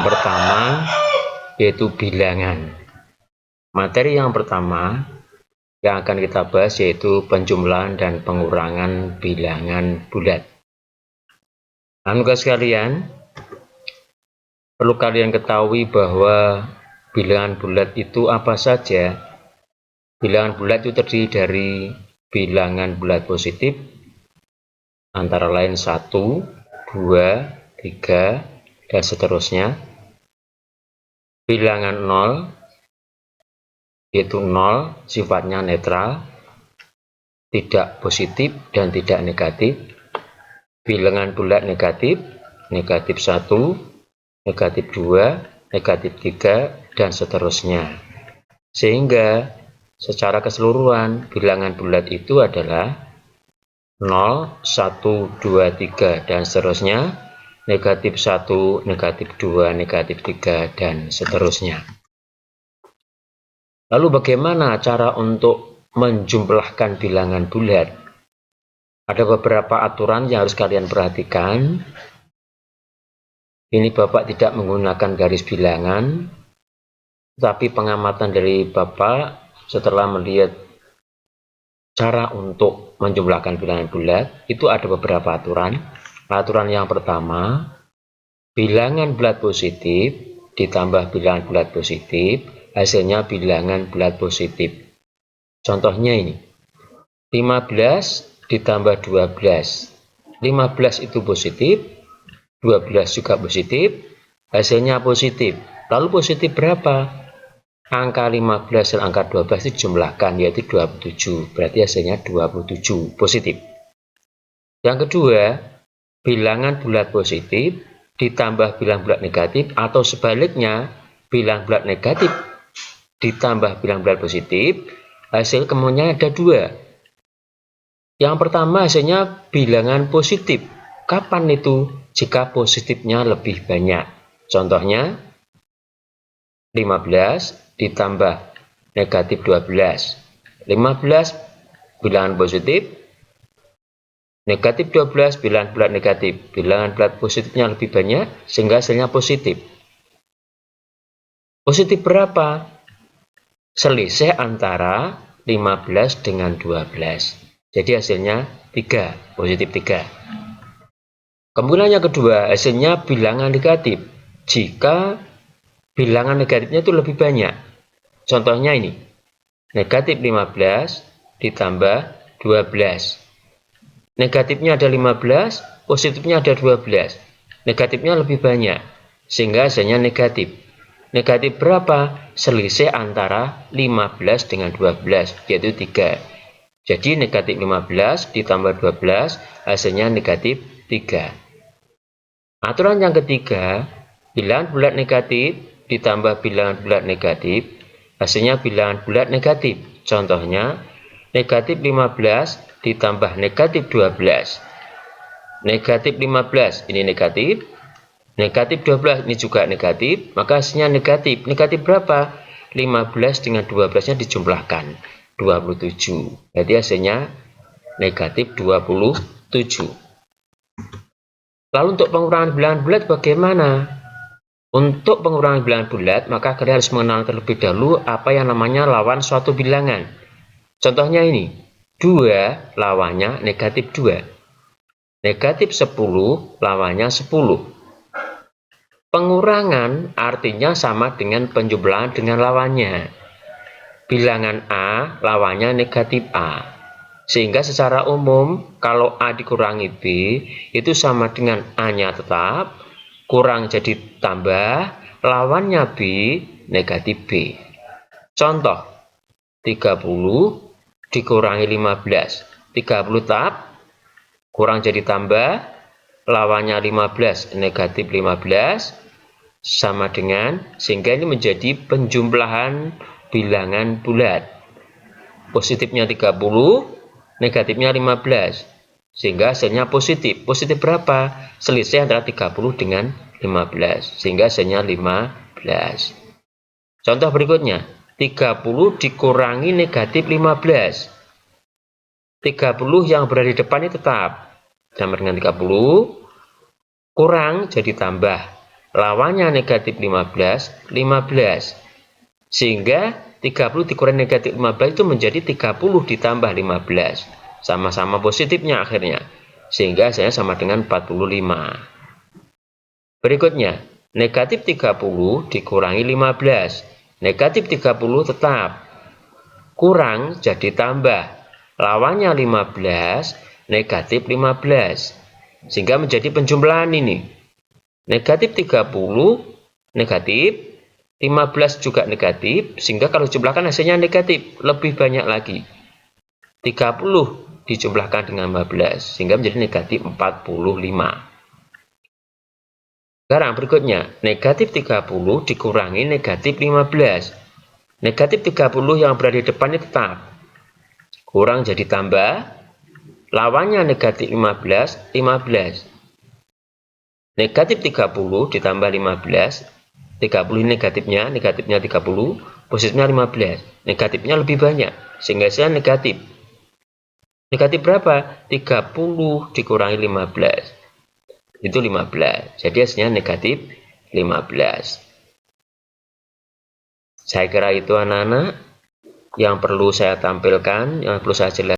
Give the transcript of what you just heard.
Pertama yaitu bilangan. Materi yang pertama yang akan kita bahas yaitu penjumlahan dan pengurangan bilangan bulat. Anak-anak sekalian, perlu kalian ketahui bahwa bilangan bulat itu apa saja. Bilangan bulat itu terdiri dari bilangan bulat positif antara lain 1, 2, 3, dan seterusnya. Bilangan 0 yaitu 0 sifatnya netral, tidak positif dan tidak negatif. Bilangan bulat negatif, negatif 1, negatif 2, negatif 3, dan seterusnya. Sehingga secara keseluruhan bilangan bulat itu adalah 0, 1, 2, 3, dan seterusnya, negatif 1, negatif 2, negatif 3, dan seterusnya. Lalu bagaimana cara untuk menjumlahkan bilangan bulat? Ada beberapa aturan yang harus kalian perhatikan. Ini Bapak tidak menggunakan garis bilangan, tapi pengamatan dari Bapak setelah melihat cara untuk menjumlahkan bilangan bulat, itu ada beberapa aturan. Aturan yang pertama, bilangan bulat positif ditambah bilangan bulat positif, hasilnya bilangan bulat positif. Contohnya ini, 15 ditambah 12. 15 itu positif, 12 juga positif, hasilnya positif. Lalu positif berapa? Angka 15 dan angka 12 itu dijumlahkan, yaitu 27. Berarti hasilnya 27 positif. Yang kedua, bilangan bulat positif ditambah bilangan bulat negatif, atau sebaliknya, bilangan bulat negatif ditambah bilangan bulat positif, hasil kemudian ada 2. Yang pertama hasilnya bilangan positif. Kapan itu? Jika positifnya lebih banyak. Contohnya 15 ditambah negatif 12. 15 bilangan positif, negatif 12 bilangan bulat negatif. Bilangan bulat positifnya lebih banyak sehingga hasilnya positif. Positif berapa? Selisih antara 15 dengan 12. Jadi hasilnya 3, positif 3. Kemudian yang kedua, hasilnya bilangan negatif. Jika bilangan negatifnya itu lebih banyak. Contohnya ini, negatif 15 ditambah 12. Negatifnya ada 15, positifnya ada 12. Negatifnya lebih banyak, sehingga hasilnya negatif. Negatif berapa? Selisih antara 15 dengan 12, yaitu 3. Jadi negatif 15 ditambah 12, hasilnya negatif 3. Aturan yang ketiga, bilangan bulat negatif ditambah bilangan bulat negatif, hasilnya bilangan bulat negatif. Contohnya, negatif 15 ditambah negatif 12. Negatif 15 ini negatif, negatif 12 ini juga negatif, maka hasilnya negatif. Negatif berapa? 15 dengan 12-nya dijumlahkan, 27. Jadi hasilnya negatif 27. Lalu untuk pengurangan bilangan bulat bagaimana? Untuk pengurangan bilangan bulat, maka kalian harus mengenal terlebih dahulu apa yang namanya lawan suatu bilangan. Contohnya ini, 2 lawannya negatif 2. Negatif 10 lawannya 10. Pengurangan artinya sama dengan penjumlahan dengan lawannya. Bilangan A lawannya negatif A. Sehingga secara umum kalau A dikurangi B itu sama dengan A-nya tetap, kurang jadi tambah, lawannya B negatif B. Contoh, 30 dikurangi 15. 30 tetap, kurang jadi tambah, lawannya 15 negatif 15, sama dengan, sehingga ini menjadi penjumlahan bilangan bulat. Positifnya 30, negatifnya 15, sehingga hasilnya positif. Positif berapa? Selisih antara 30 dengan 15, sehingga hasilnya 15. Contoh berikutnya, 30 dikurangi negatif 15. 30 yang berada di depannya tetap, sama dengan 30, kurang jadi tambah. lawannya negatif 15, 15. Sehingga 30 dikurangi negatif 15 itu menjadi 30 ditambah 15. Sama-sama positifnya akhirnya. Sehingga hasilnya sama dengan 45. Berikutnya, negatif 30 dikurangi 15. Negatif 30 tetap. Kurang jadi tambah. Lawannya 15, negatif 15. Sehingga menjadi penjumlahan ini. Negatif 30, negatif. 15 juga negatif, sehingga kalau jumlahkan hasilnya negatif, lebih banyak lagi. 30 dijumlahkan dengan 15, sehingga menjadi negatif 45. Sekarang berikutnya, negatif 30 dikurangi negatif 15. Negatif 30 yang berada di depannya tetap. Kurang jadi tambah, lawannya negatif 15, 15. Negatif 30 ditambah 15, 30 ini negatifnya 30, positifnya 15. Negatifnya lebih banyak, sehingga hasilnya negatif. Negatif berapa? 30 dikurangi 15. Itu 15. Jadi hasilnya negatif 15. Saya kira itu anak-anak yang perlu saya tampilkan, yang perlu saya jelaskan.